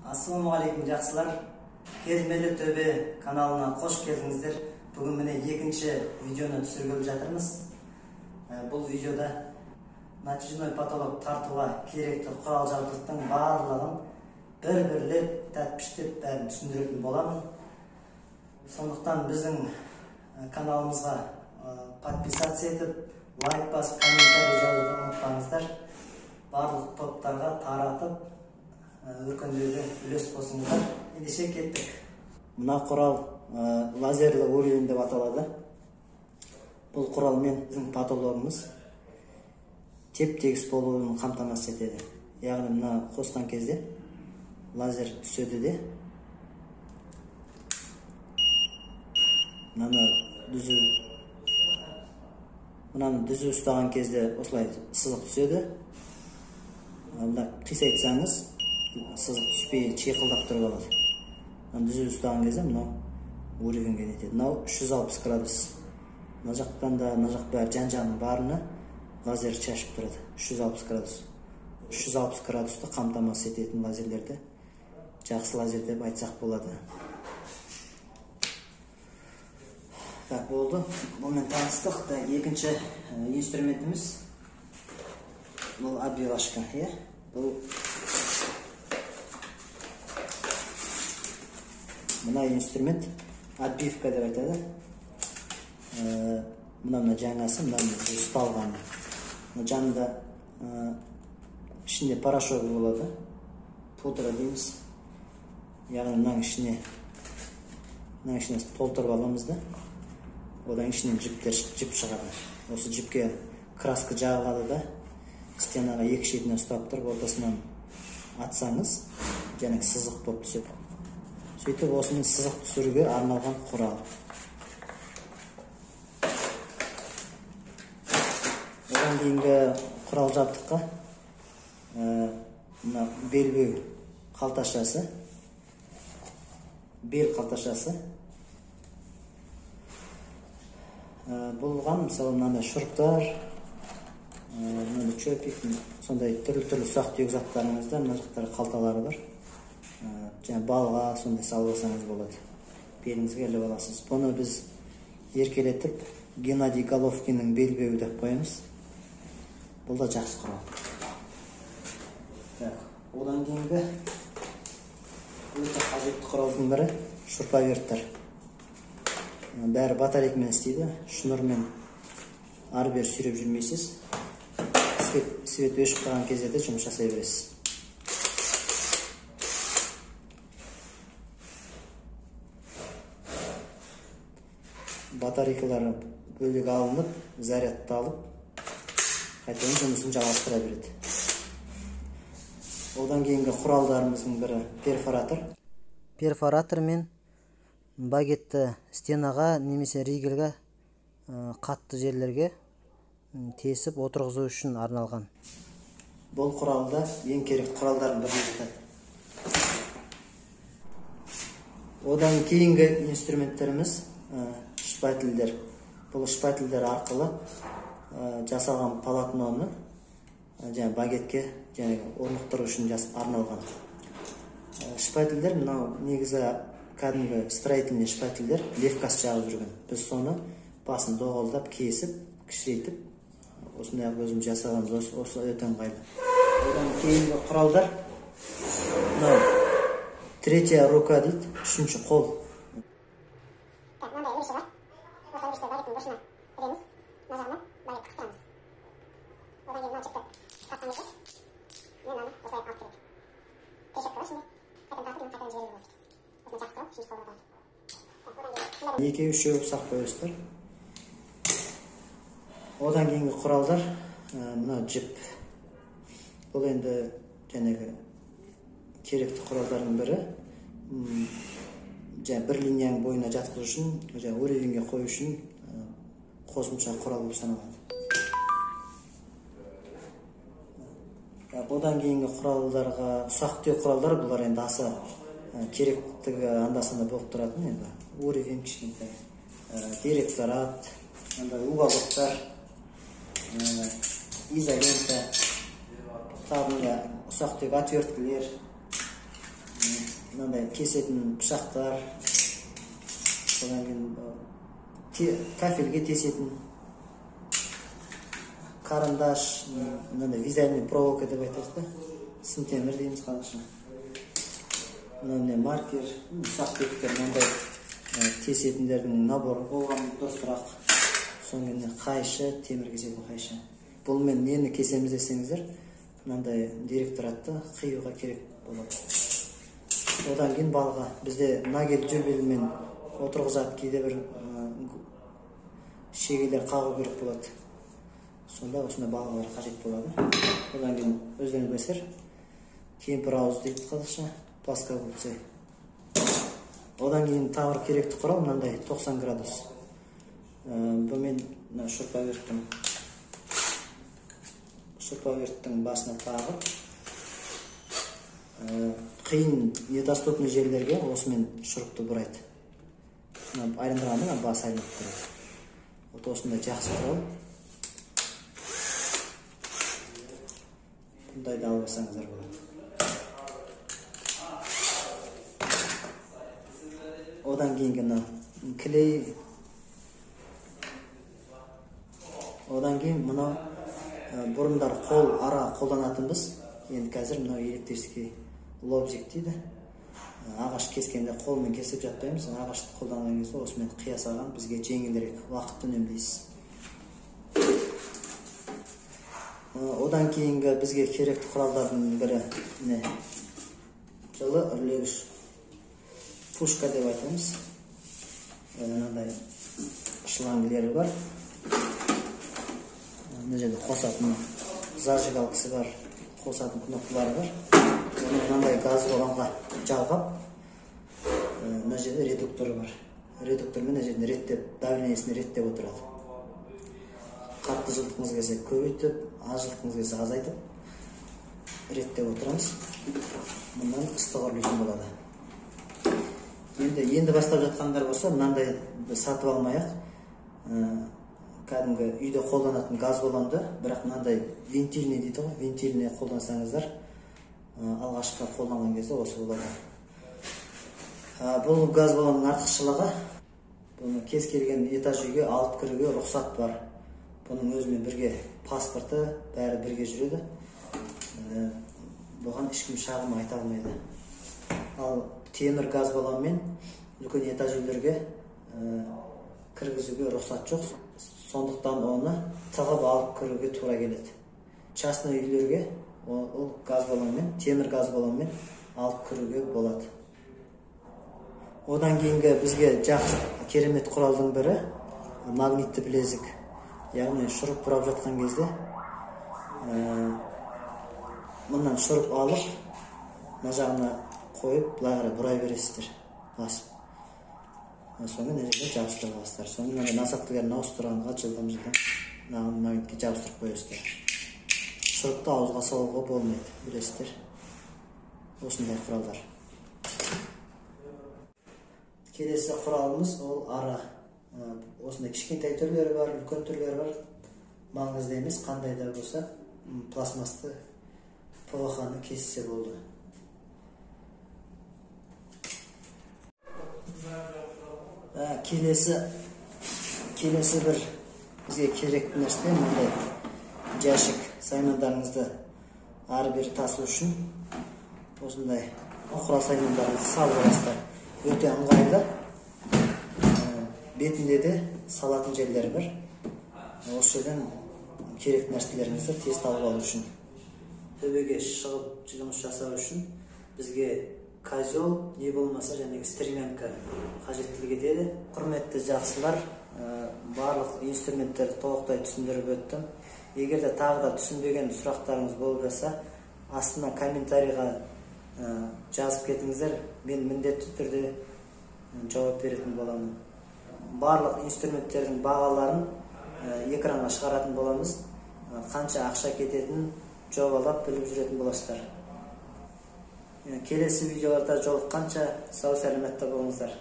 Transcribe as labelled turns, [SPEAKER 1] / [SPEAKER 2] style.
[SPEAKER 1] Ассалаумағалейкум жақсылар. Кезмелі төбе каналына қош келдіңіздер. Бүгін міне екінші видеоны түсіргелі жатырмыз. Бұл видеода натяжной потолок тартуға керекті құрал жабдықтың барлығын бір-бірлеп тәтпіштеп бәрін түсіндіретін боламын. Сондықтан біздің каналымызға подписаться етіп, лайк басып, комментарий жазуды ұмытпаңыздар. Барлық топтарға таратып, өркендеуге үлес қосыңыздар. Ендеше кеттік. Мына құрал лазерлі уровень деп аталады. Бұл құралмен біздің потологымыз теп-тегіс болуын қамтамасыз етеді. Яғни мына қосқан кезде лазер түседі де, мынаны дүзу ұстаған кезде осылай сызық түседі. Қисайтсаңыз сызық түспей чиқылдап тұрып алады. Дүзу ұстаған кезде мынау уровеньге нетеді. Мынау 360 градус. Мына жақтан да, мына жақ бәрі жан-жағының барына лазер шашып тұрады. 360 градус. 360 градусты қамтамасыз ететін лазерлерді жақсы лазер деп айтсақ болады. Так, болды. Бұмен таныстық. Екінші инструментіміз бұл отбивашка. Бұл мына инструмент отбивка деп айтады. Мына жаңасы, мына ұсталғаны. Жанында ішінде порошок болады. Пудра дейміз. Яғни мына ішіне толтырып аламыз да. Одан ішінен жіп шығады. Осы жіпке краска жағылады да, стенаға екі шетіне ұстап тұрып, ортасынан атсаңыз, және сызық болып түседі. Сөйтіп, осымен сызық түсіруге арналған құрал. Одан кейінгі құрал жабдыққа белбеу қалташасы, бел қалташасы. Бұлған, мысалы, мынандай шұрықтар, чөпик, сондай түрлі ұсақ-түйек заттарыңызда мына жақтары қалталары бар. Және балға сондай салғысаңыз болады. Беліңізге іліп аласыз. Бұны біз еркелетіп Геннадий Головкиннің белбеуі деп қоямыз. Бұл да жақсы құрал. Одан кейінгі өте қажетті құралдың бірі шурповерттер. Бәрі батарейкамен істейді. Шнурмен ары-бері сүйреп жүрмейсіз. Свет өшіп қалған кезде де жұмыс жасай бересіз. Батарейкалары бөлек алынып, зарядталып, қайтадан жұмысын жалғастыра береді. Одан кейінгі құралдарымыздың бірі перфоратор. Перфоратор мен багетті стенаға немесе ригельге қатты жерлерге тесіп отырғызу үшін арналған. Бұл құралда ең керек құралдардың бірі жатады. Одан кейінгі инструменттеріміз шпательдер. Бұл шпательдер арқылы жасалған полотноны багетке орнықтыру үшін арналған. Шпательдер, мынау негізі кәдімгі строительный шпательдер, левкас жағып жүрген. Біз соны басын доғалдап, кесіп, кішірейтіп, осындай өзім жасағанымыз осы өте ыңғайлы. Одан кейінгі құралдар, третья рука дейді, үшінші қол. Екеу үшеу ұсақ бөлістер. Одан кейінгі құралдар, мына жіп. Бұл енді керекті құралдардың бірі. Бір линияның бойына жатқызу үшін, уровеньге қою үшін қосымша құрал болып саналады. Одан кейінгі құралдарға, ұсақ-түйек құралдар, бұлар енді аса керектігі андасында болып тұратын, енді уровень кішкентай, директорат, уголоктар, изолента, ұсақ-түйек отверткілер, kesетін пышақтар, одан кейін кафельге тесетін карандаш, мынандай вязальный проволока деп айтады да, сын темір дейміз қазақша. Мынандай маркер, ұсақ беттер, мынандай тесетіндердің наборы болған дұрысырақ. Соңында қайшы, темір кесетін қайшы. Бұл мен нені кесеміз десеңіздер, мынандай директоратты қиюға керек болады. Одан кейін балға бізде нагель жөбелімен отырғызады, кейде бір шегелер қағу керек болады. Сонда осында балғалар қажет болады. Одан кейін өздеріңіз білесіздер, кемпір ауыз дейді қазақша, плоскогубцы. Одан кейін тағы керекті құрал мынандай 90 градус. Бұл мен шурповерттің басына тағып, қиын недоступный жерлерге осымен шұрыпты бұрайды. Айрындырғанда бас айрылып тұрады. Вот осындай жақсы құрал. Бұндайды алып алсаңыздар болады. Одан кейінгі клей. Одан кейін мынау бұрындар қол ара қолданатынбыз. Енді қазір мынау электрический лобзик дейді. Ағаш кескенде қолмен кесіп жатпаймыз. Ағашты қолданған кезде осымен қия салған бізге жеңілірек, уақытты үнемдейсіз. Одан кейінгі бізге керекті құралдардың бірі жылы үрлегіш пушка деп айтамыз. Мынандай шлангілері бар. Мына жерде қосатын зажигалкасы бар, қосатын кнопкалары бар. Мынандай газ баллонға жалғап, мына жерде редукторы бар. Редуктормен мына жерде реттеп, давлениесін реттеп отырады. Қатты жылытқыңыз келсе көбейтіп, аз жылытқыңыз келсе азайтып реттеп отырамыз. Мұнан ыстық үрлейтін болады. Енді бастап жатқандар болса, мынандай сатып алмайық. Кәдімгі үйде қолданатын газ баллонды, бірақ мынандай вентильный дейді ғой, вентильный қолдансаңыздар, алғашқы қолданған кезде осы болады. Бұл газ баллонның артықшылығы, бұны кез келген этаж үйге алып кіруге рұқсат бар. Бұның өзімен бірге паспорты, бәрі бірге жүреді. Бұған ешкім шағым айта алмайды. Ал темір газ баллонмен үлкен этаж үйлерге кіргізуге рұқсат жоқ. Сондықтан оны тығып алып кіруге тура келеді. Частный үйлерге ол газ баллонмен, темір газ баллонмен алып кіруге болады. Одан кейінгі бізге жақсы керемет құралдың бірі магнитті білезік. Яғни шұрып бұрап жатқан кезде мұнан шұрып алып, мына жағына қойып, былай қарай бұрай бересіздер, басып. Соңын әжеге жабыстырып аласыздар. Соңын насаптыларын ауыстырғанға жылдам магнитке жабыстырып қойасыздар. Шұрыпты ауызға салуға болмайды, білесіздер. Осындай құралдар. Келесі құралымыз ол ара. Осындай кішкентай түрлері бар, үлкен түрлері бар. Маңызды емес, қандай да болса, пластмасты ПВХ-ны кессе болды. Келесі бір бізге керекті нәрсе, мындай жәшік саймандарыңызды ары-бері тасу үшін осындай құрал саймандарыңызды салып аласыздар. Өте ыңғайлы. Бетінде де салатын жерлері бар. Осы жерден керек нәрселеріңізді тез тауып алу үшін. Төбеге шығып жұмыс жасау үшін бізге козел, не болмаса және стремянка қажеттілік етеді. Құрметті жақсылар, барлық инструменттерді толықтай түсіндіріп өттім. Егер де тағы да түсінбеген сұрақтарыңыз болып жатса, астына комментарийға жазып кетіңіздер, мен міндетті түрде жауап беретін боламын. Барлық инструменттердің бағаларын экранға шығаратын боламыз. Қанша ақша кететінін жобалап біліп жүретін боласыздар. Келесі видеоларда жолыққанша сау сәлеметте болыңыздар.